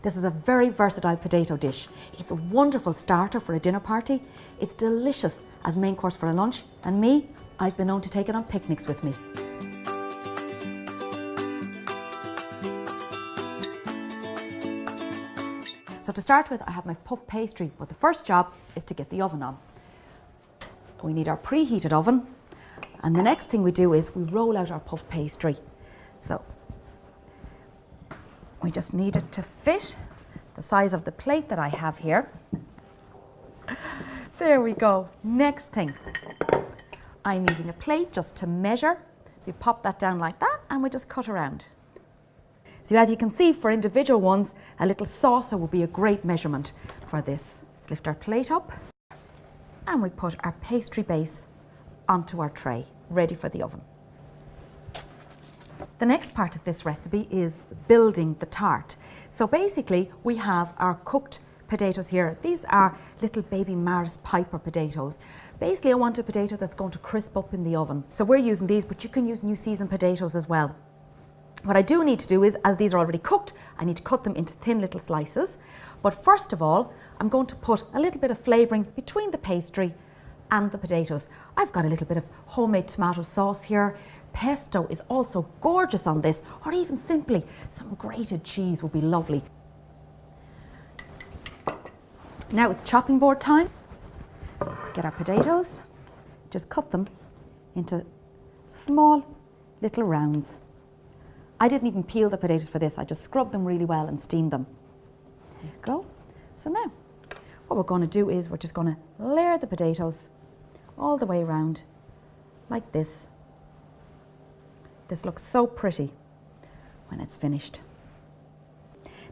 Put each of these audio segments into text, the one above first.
This is a very versatile potato dish. It's a wonderful starter for a dinner party. It's delicious as main course for a lunch, and me, I've been known to take it on picnics with me. So to start with, I have my puff pastry, but the first job is to get the oven on. We need our preheated oven, and the next thing we do is we roll out our puff pastry. So we just need it to fit the size of the plate that I have here. There we go. Next thing, I'm using a plate just to measure. So you pop that down like that, and we just cut around. So as you can see, for individual ones, a little saucer would be a great measurement for this. Let's lift our plate up, and we put our pastry base onto our tray, ready for the oven. The next part of this recipe is building the tart. So basically, we have our cooked potatoes here. These are little baby Mars Piper potatoes. Basically, I want a potato that's going to crisp up in the oven. So we're using these, but you can use new season potatoes as well. What I do need to do is, as these are already cooked, I need to cut them into thin little slices. But first of all, I'm going to put a little bit of flavouring between the pastry and the potatoes. I've got a little bit of homemade tomato sauce here. Pesto is also gorgeous on this, or even simply some grated cheese would be lovely. Now it's chopping board time. Get our potatoes, just cut them into small little rounds. I didn't even peel the potatoes for this, I just scrubbed them really well and steamed them. There you go. So now, what we're going to do is we're just going to layer the potatoes all the way around, like this. This looks so pretty when it's finished.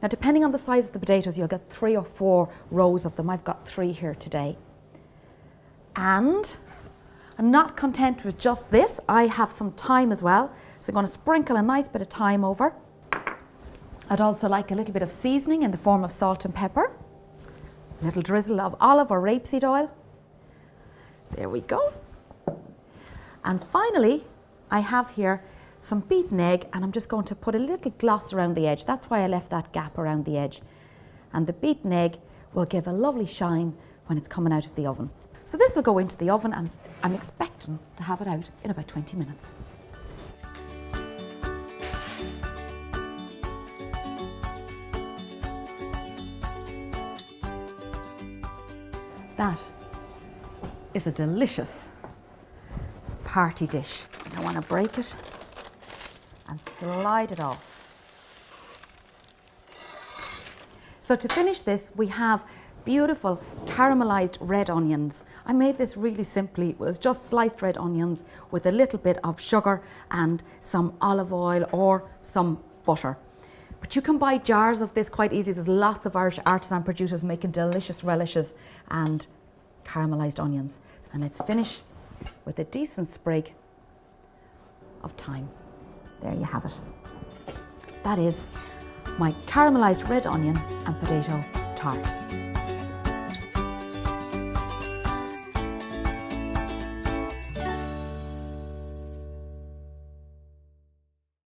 Now, depending on the size of the potatoes, you'll get 3 or 4 rows of them. I've got 3 here today. And I'm not content with just this, I have some thyme as well. So I'm going to sprinkle a nice bit of thyme over. I'd also like a little bit of seasoning in the form of salt and pepper. A little drizzle of olive or rapeseed oil. There we go. And finally, I have here some beaten egg, and I'm just going to put a little gloss around the edge. That's why I left that gap around the edge. And the beaten egg will give a lovely shine when it's coming out of the oven. So this will go into the oven, and I'm expecting to have it out in about 20 minutes. That is a delicious party dish. I want to break it and slide it off. So to finish this, we have beautiful caramelized red onions. I made this really simply. It was just sliced red onions with a little bit of sugar and some olive oil or some butter. But you can buy jars of this quite easy. There's lots of Irish artisan producers making delicious relishes and caramelized onions. And let's finish with a decent sprig of thyme. There you have it. That is my caramelized red onion and potato tart.